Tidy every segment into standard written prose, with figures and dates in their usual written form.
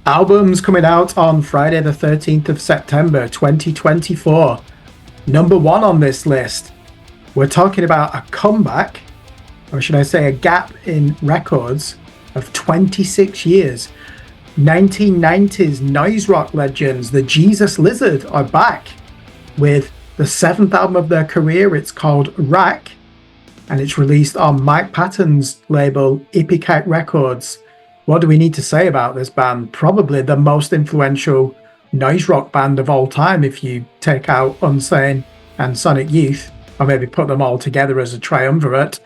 Albums coming out on Friday the 13th of September 2024. Number one on this list, we're talking about a comeback, or should I say a gap in records of 26 years. 1990s noise rock legends, the Jesus Lizard, are back with the seventh album of their career. It's called Rack, and it's released on Mike Patton's label A.D.K Records. What do we need to say about this band? Probably the most influential noise rock band of all time, if you take out Unsane and Sonic Youth, or maybe put them all together as a triumvirate.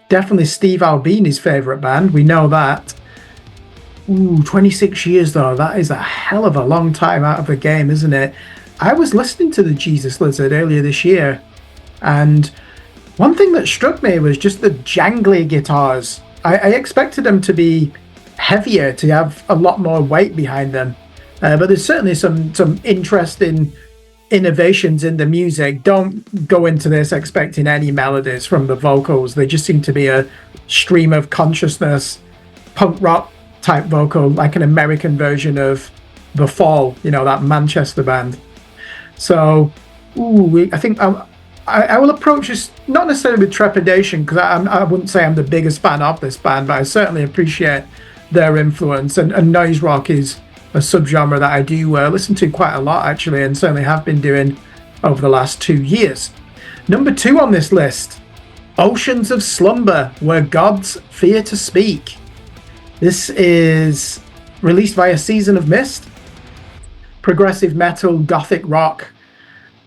Definitely Steve Albini's favourite band, we know that. 26 years though, that is a hell of a long time out of the game, isn't it? I was listening to the Jesus Lizard earlier this year, and one thing that struck me was just the jangly guitars. I expected them to be heavier, to have a lot more weight behind them, but there's certainly some interesting innovations in the music. Don't go into this expecting any melodies from the vocals. They just seem to be a stream of consciousness, punk rock type vocal, like an American version of The Fall, that Manchester band. So I think I will approach this not necessarily with trepidation, because I wouldn't say I'm the biggest fan of this band, but I certainly appreciate their influence, and noise rock is a subgenre that I do listen to quite a lot, actually, and certainly have been doing over the last 2 years. Number two on this list, Oceans of Slumber, Where Gods Fear to Speak. This is released via Season of Mist, progressive metal, gothic rock.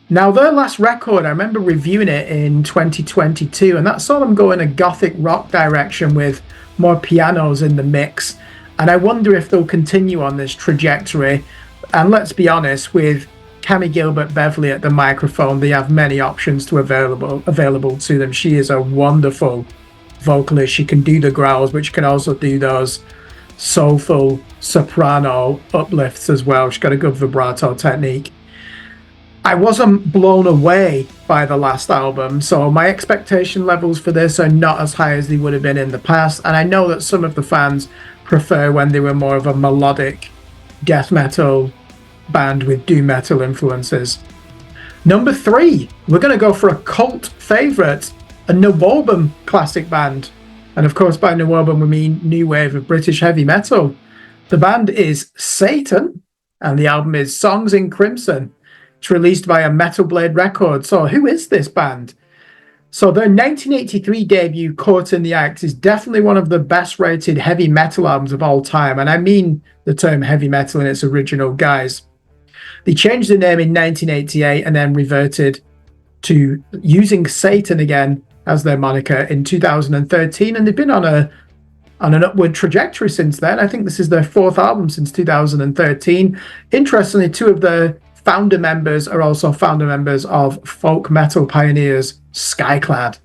Now, their last record, I remember reviewing it in 2022, and that saw them go in a gothic rock direction with more pianos in the mix. And I wonder if they'll continue on this trajectory. And let's be honest, with Cammy Gilbert Beverly at the microphone, they have many options available to them. She is a wonderful vocalist. She can do the growls, but she can also do those soulful soprano uplifts as well. She's got a good vibrato technique. I wasn't blown away by the last album, so my expectation levels for this are not as high as they would have been in the past, and I know that some of the fans prefer when they were more of a melodic death metal band with doom metal influences. Number three, we're going to go for a cult favourite, a new album classic band, and of course by new album we mean new wave of British heavy metal. The band is Satan, and the album is Songs in Crimson. It's released via Metal Blade Records. So who is this band? So their 1983 debut, Caught in the Act, is definitely one of the best rated heavy metal albums of all time. And I mean the term heavy metal in its original guise. They changed the name in 1988 and then reverted to using Satan again as their moniker in 2013. And they've been on an upward trajectory since then. I think this is their fourth album since 2013. Interestingly, two of the founder members are also founder members of folk metal pioneers Skyclad.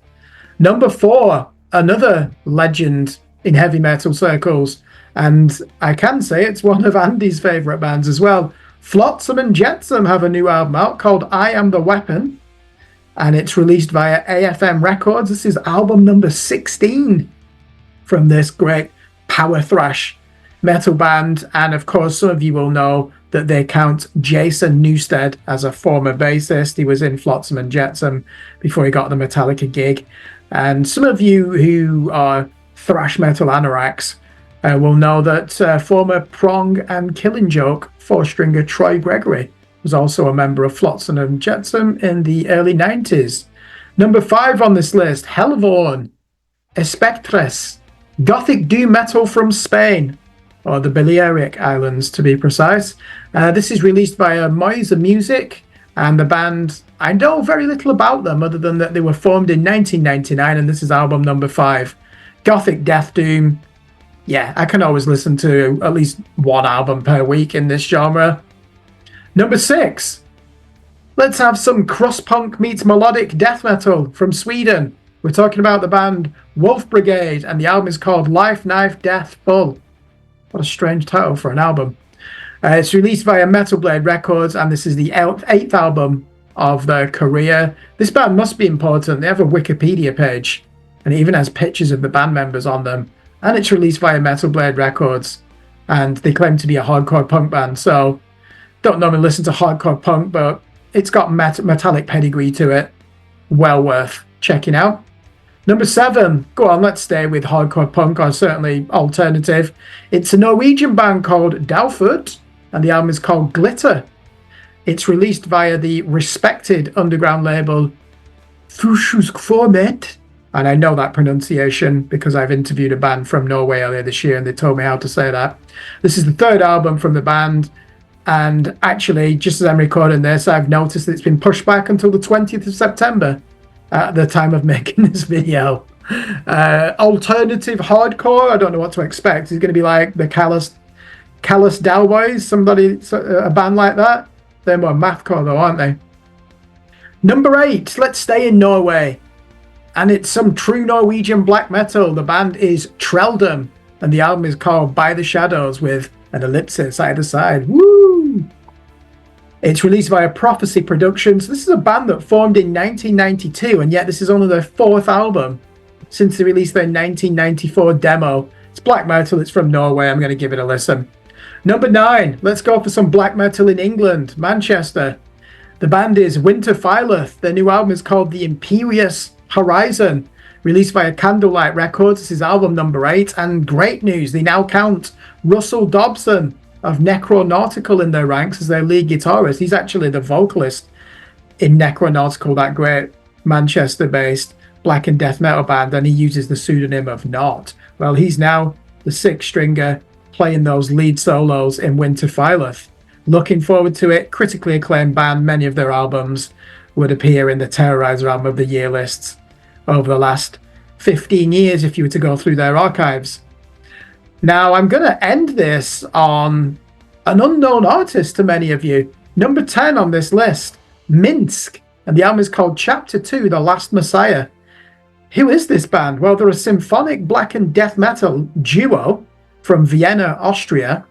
Number four, another legend in heavy metal circles, and I can say it's one of Andy's favourite bands as well. Flotsam and Jetsam have a new album out called I Am the Weapon, and it's released via AFM Records. This is album number 16 from this great power thrash metal band, and of course some of you will know that they count Jason Newsted as a former bassist. He was in Flotsam and Jetsam before he got the Metallica gig. And some of you who are thrash metal anoraks will know that former Prong and Killing Joke four-stringer Troy Gregory was also a member of Flotsam and Jetsam in the early 90s. Number five on this list, Hellvorn, Espectres, gothic doom metal from Spain, or the Balearic Islands to be precise. This is released via Moise Music, and the band, I know very little about them other than that they were formed in 1999, and this is album number 5. Gothic death doom. Yeah, I can always listen to at least one album per week in this genre. Number 6, let's have some crust punk meets melodic death metal from Sweden. We're talking about the band Wolf Brigade, and the album is called Life, Knife, Death, Full. What a strange title for an album. It's released via Metal Blade Records, and this is the 8th album of their career. This band must be important. They have a Wikipedia page, and it even has pictures of the band members on them. And it's released via Metal Blade Records. and they claim to be a hardcore punk band. So don't normally listen to hardcore punk, but it's got metallic pedigree to it. Well worth checking out. Number 7, go on, let's stay with hardcore punk, or certainly alternative. It's a Norwegian band called Dalford, and the album is called Glitter. It's released via the respected underground label Fushusformet, and I know that pronunciation because I've interviewed a band from Norway earlier this year and they told me how to say that. This is the 3rd album from the band, and actually, just as I'm recording this, I've noticed that it's been pushed back until the 20th of September at the time of making this video. Alternative hardcore, I don't know what to expect. It's going to be like the Callous Dalboys, a band like that. They're more mathcore though, aren't they? Number 8, let's stay in Norway. And it's some true Norwegian black metal. The band is Treldum, and the album is called By the Shadows with an ellipsis either side. Woo! It's released via Prophecy Productions. This is a band that formed in 1992, and yet this is only their 4th album since they released their 1994 demo. It's black metal, it's from Norway. I'm going to give it a listen. Number 9, let's go for some black metal in England, Manchester. The band is Winter Phyleth. Their new album is called The Imperious Horizon, released via Candlelight Records. This is album number 8, and great news, they now count Russell Dobson of Necronautical in their ranks as their lead guitarist. He's actually the vocalist in Necronautical, that great Manchester-based black and death metal band, and he uses the pseudonym of Not. Well, he's now the 6th stringer playing those lead solos in Winter Phyleth. Looking forward to it. Critically acclaimed band. Many of their albums would appear in the Terrorizer Album of the Year lists over the last 15 years if you were to go through their archives. Now, I'm going to end this on an unknown artist to many of you. Number 10 on this list, Minsk, and the album is called Chapter 2, The Last Messiah. Who is this band? Well, they're a symphonic black and death metal duo from Vienna, Austria.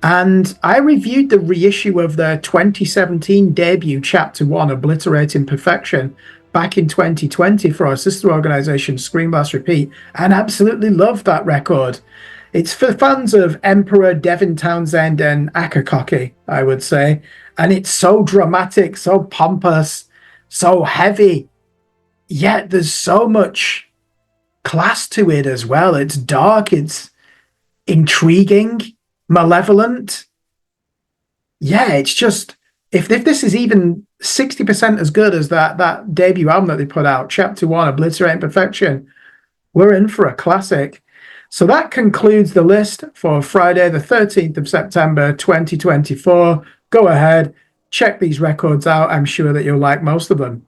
And I reviewed the reissue of their 2017 debut, Chapter 1, Obliterating Perfection, back in 2020 for our sister organisation, Scream Blast Repeat, and absolutely loved that record. It's for fans of Emperor, Devin Townsend, and A.D.K, I would say. And it's so dramatic, so pompous, so heavy. Yet there's so much class to it as well. It's dark, it's intriguing, malevolent. Yeah, it's just, if this is even 60% as good as that debut album that they put out, Chapter 1, Obliterating Perfection, we're in for a classic. So that concludes the list for Friday, the 13th of September, 2024. Go ahead, check these records out. I'm sure that you'll like most of them.